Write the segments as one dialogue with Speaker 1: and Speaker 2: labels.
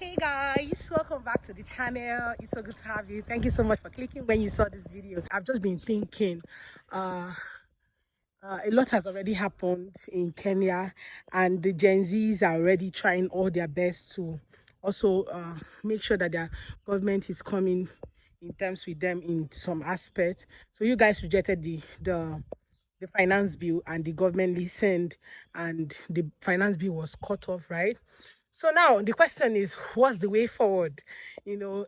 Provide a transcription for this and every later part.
Speaker 1: Hey guys, welcome back to the channel. It's so good to have you. Thank you so much for clicking when you saw this video. I've just been thinking a lot has already happened in Kenya, and the Gen Zs are already trying all their best to also make sure that their government is coming in terms with them in some aspect. So you guys rejected the finance bill, and the government listened, and the finance bill was cut off, right? So now the question is, what's the way forward?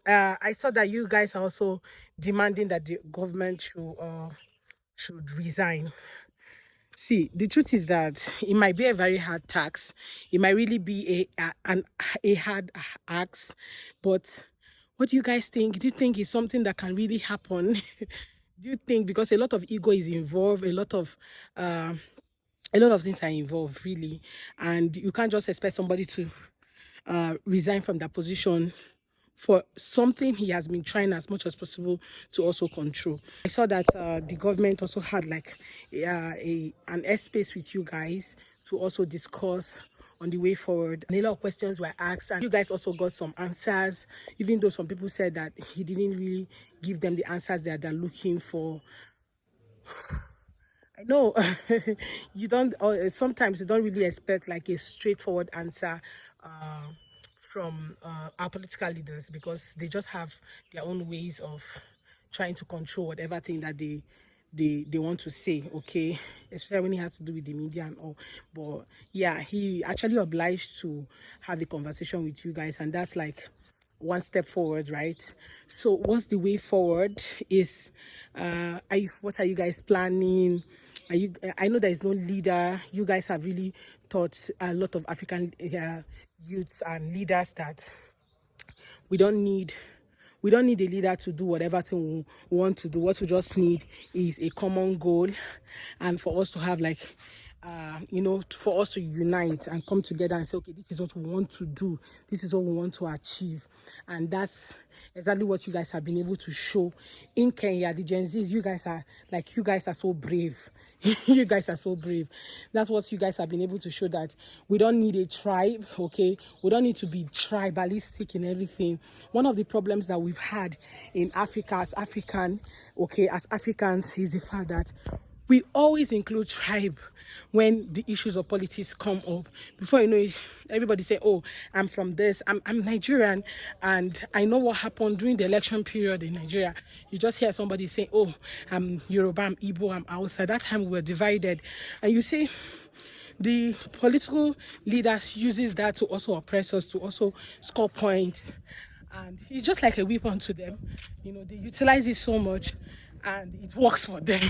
Speaker 1: I saw that you guys are also demanding that the government should resign. See, the truth is that it might be a very hard tax. It might really be a hard ask. But what do you guys think? Do you think it's something that can really happen? Do you think, because a lot of ego is involved, a lot of things are involved, really, and you can't just expect somebody to resign from that position for something he has been trying as much as possible to also control. I saw that the government also had like an airspace with you guys to also discuss on the way forward, and a lot of questions were asked, and you guys also got some answers, even though some people said that he didn't really give them the answers that they're looking for. I know you don't. Sometimes you don't really expect like a straightforward answer from our political leaders, because they just have their own ways of trying to control whatever thing that they want to say. Okay, especially when it has to do with the media and all. But yeah, he actually obliged to have a conversation with you guys, and that's like one step forward, right? So what's the way forward is what are you guys planning? I know there is no leader. You guys have really taught a lot of African youths and leaders that we don't need a leader to do whatever thing we want to do. What we just need is a common goal, and for us to have like for us to unite and come together and say, okay, this is what we want to do, this is what we want to achieve. And that's exactly what you guys have been able to show in Kenya. The Gen Zs, you guys are so brave. You guys are so brave. That's what you guys have been able to show, that we don't need a tribe. Okay, we don't need to be tribalistic in everything. One of the problems that we've had in Africa as Africans is the fact that we always include tribe when the issues of politics come up. Before you know it, everybody say, oh, I'm from this, I'm Nigerian, and I know what happened during the election period in Nigeria. You just hear somebody say, oh, I'm Yoruba, I'm Igbo, I'm Hausa. That time we were divided. And you see, the political leaders uses that to also oppress us, to also score points. And it's just like a weapon to them. They utilize it so much, and it works for them.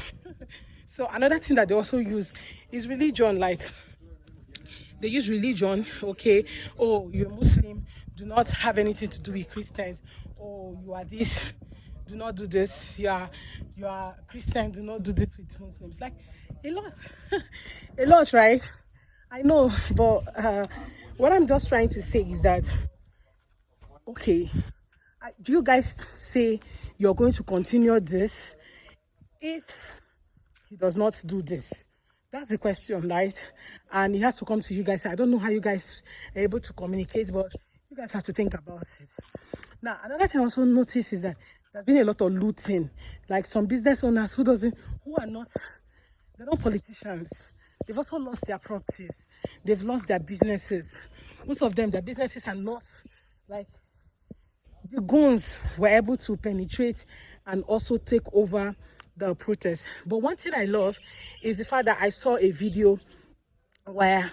Speaker 1: So another thing that they also use is religion. Like, they use religion. Okay, oh, you're Muslim, do not have anything to do with Christians. Oh, you are this, do not do this. You are Christian, do not do this with Muslims. Like, a lot. A lot, right? I know, but what I'm just trying to say is that, okay, do you guys say you're going to continue this if he does not do this? That's the question, right? And it has to come to you guys. I don't know how you guys are able to communicate, but you guys have to think about it. Now, another thing I also noticed is that there's been a lot of looting. Like, some business owners they're not politicians. They've also lost their properties. They've lost their businesses. Most of them, their businesses are not, like, the goons were able to penetrate and also take over the protest. But one thing I love is the fact that I saw a video where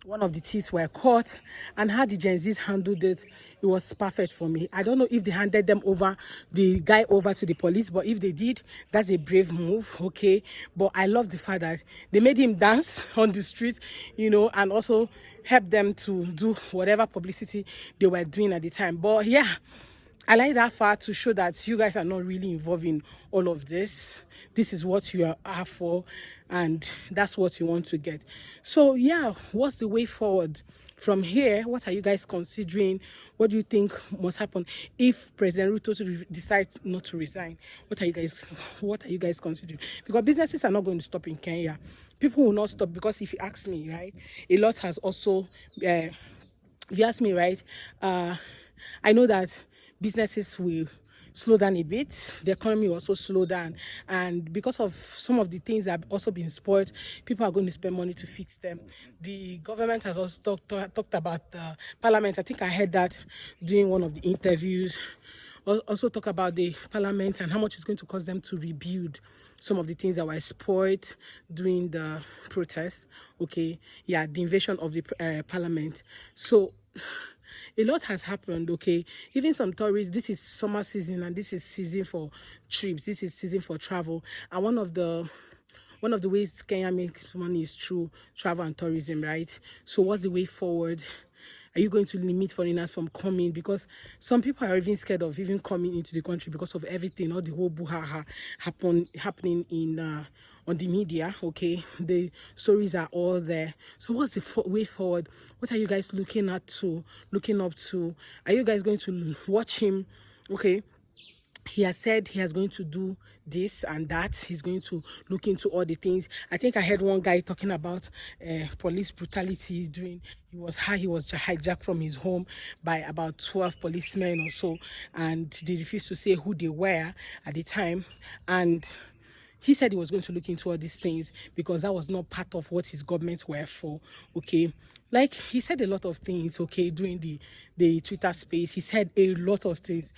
Speaker 1: one of the thieves were caught, and how the Gen Zs handled it. It was perfect for me. I don't know if they handed the guy over to the police, but if they did, that's a brave move. Okay, but I love the fact that they made him dance on the street, and also help them to do whatever publicity they were doing at the time. But yeah, I like that fact to show that you guys are not really involved in all of this. This is what you are for, and that's what you want to get. So yeah, what's the way forward from here? What are you guys considering? What do you think must happen if President Ruto decides not to resign? What are you guys considering? Because businesses are not going to stop in Kenya. People will not stop, because if you ask me, right, a lot has also if you ask me, right, I know that businesses will slow down a bit. The economy will also slow down, and because of some of the things that have also been spoiled, people are going to spend money to fix them. The government has also talked about the parliament. I think I heard that during one of the interviews. Also talk about the parliament and how much it's going to cost them to rebuild some of the things that were spoiled during the protest. Okay, yeah, the invasion of the parliament. So a lot has happened. Okay, even some tourists, this is summer season and this is season for trips, this is season for travel, and one of the ways Kenya makes money is through travel and tourism, right? So what's the way forward? Are you going to limit foreigners from coming? Because some people are even scared of even coming into the country because of everything, all the whole brouhaha happening in on the media. Okay, the stories are all there. So what's the way forward? What are you guys looking up to? Are you guys going to watch him? Okay, he has said he is going to do this and that. He's going to look into all the things. I think I heard one guy talking about police brutality during he was hijacked from his home by about 12 policemen or so, and they refused to say who they were at the time. And he said he was going to look into all these things because that was not part of what his governments were for. Okay, like he said a lot of things. Okay, during the Twitter space, he said a lot of things.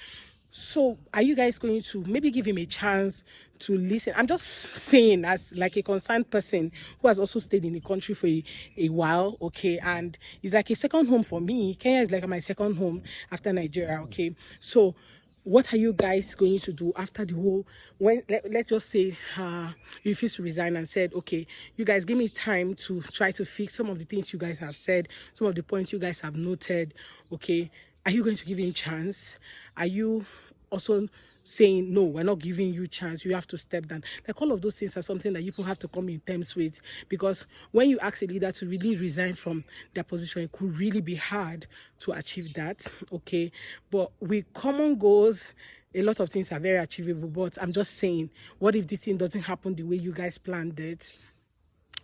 Speaker 1: So are you guys going to maybe give him a chance to listen? I'm just saying, as like a concerned person who has also stayed in the country for a while, okay, and it's like a second home for me. Kenya is like my second home after Nigeria, okay. So what are you guys going to do after the whole, when let's just say you refused to resign and said, okay, you guys give me time to try to fix some of the things you guys have said, some of the points you guys have noted, okay. Are you going to give him chance? Are you also saying, no, we're not giving you chance, you have to step down? Like, all of those things are something that people have to come in terms with, because when you ask a leader to really resign from their position, it could really be hard to achieve that, okay? But with common goals, a lot of things are very achievable. But I'm just saying, what if this thing doesn't happen the way you guys planned it?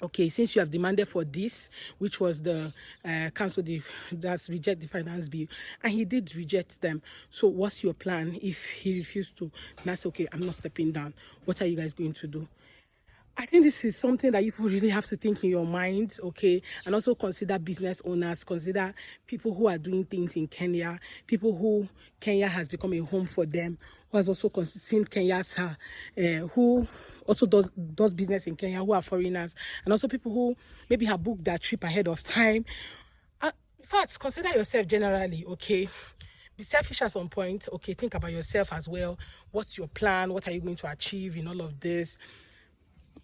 Speaker 1: Okay, since you have demanded for this, which was the council that's reject the finance bill, and he did reject them. So what's your plan if he refused to? That's okay, I'm not stepping down. What are you guys going to do? I think this is something that you really have to think in your mind, okay? And also consider business owners, consider people who are doing things in Kenya, people who Kenya has become a home for them, who has also seen Kenya as who also does business in Kenya, who are foreigners, and also people who maybe have booked their trip ahead of time. In fact, consider yourself generally, okay? Be selfish at some point, okay? Think about yourself as well. What's your plan? What are you going to achieve in all of this?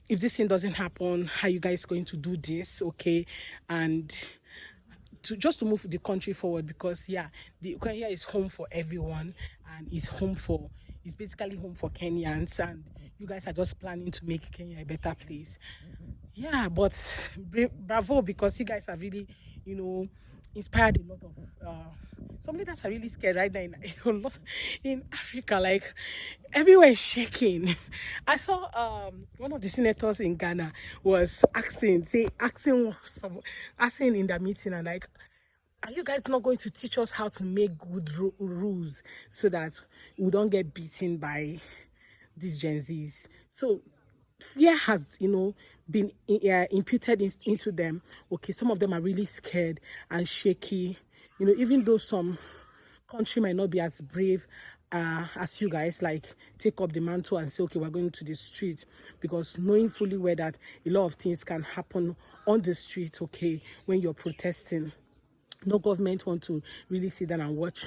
Speaker 1: If this thing doesn't happen, how are you guys going to do this, okay? And just to move the country forward, because yeah, the Kenya is home for everyone, and it's basically home for Kenyans, and you guys are just planning to make Kenya a better place. Yeah, but bravo, because you guys have really, inspired a lot of some leaders are really scared right now in Africa. Like, everywhere is shaking. I saw one of the senators in Ghana was asking in the meeting, and like, are you guys not going to teach us how to make good rules so that we don't get beaten by these Gen Zs? So fear has, been imputed into them. Okay, some of them are really scared and shaky. Even though some country might not be as brave as you guys, like, take up the mantle and say, okay, we're going to the street, because knowing fully well that a lot of things can happen on the street, okay, when you're protesting. No government want to really sit down and watch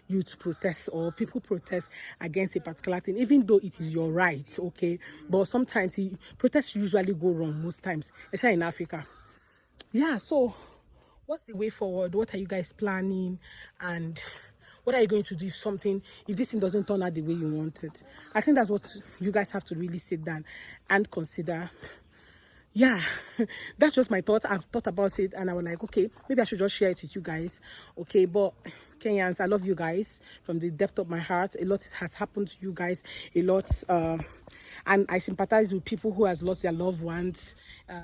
Speaker 1: youth protest or people protest against a particular thing, even though it is your right, okay? But sometimes protests usually go wrong, most times, especially in Africa. Yeah, so what's the way forward? What are you guys planning? And what are you going to do if this thing doesn't turn out the way you want it? I think that's what you guys have to really sit down and consider. Yeah, that's just my thoughts. I've thought about it, and I was like, okay, maybe I should just share it with you guys, okay? But Kenyans, I love you guys from the depth of my heart. A lot has happened to you guys, a lot, and I sympathize with people who has lost their loved ones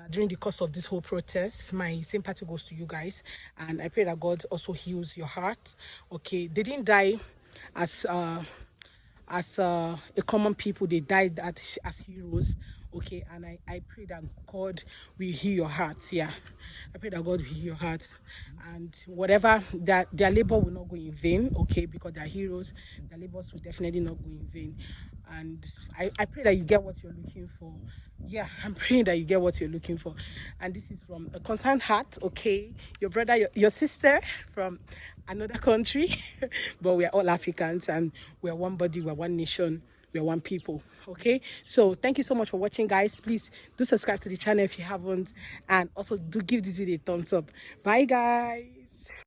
Speaker 1: during the course of this whole protest. My sympathy goes to you guys, and I pray that God also heals your heart. Okay, they didn't die as a common people, they died as heroes. Okay, and I pray that God will heal your hearts. Yeah, I pray that God will heal your hearts, and whatever that their labor will not go in vain. Okay, because they're heroes, their labors will definitely not go in vain. And I pray that you get what you're looking for. Yeah, I'm praying that you get what you're looking for. And this is from a concerned heart. Okay, your brother, your sister from another country, but we are all Africans, and we are one body, we are one nation, we are one people. Okay, so thank you so much for watching, guys. Please do subscribe to the channel if you haven't, and also do give this video a thumbs up. Bye, guys.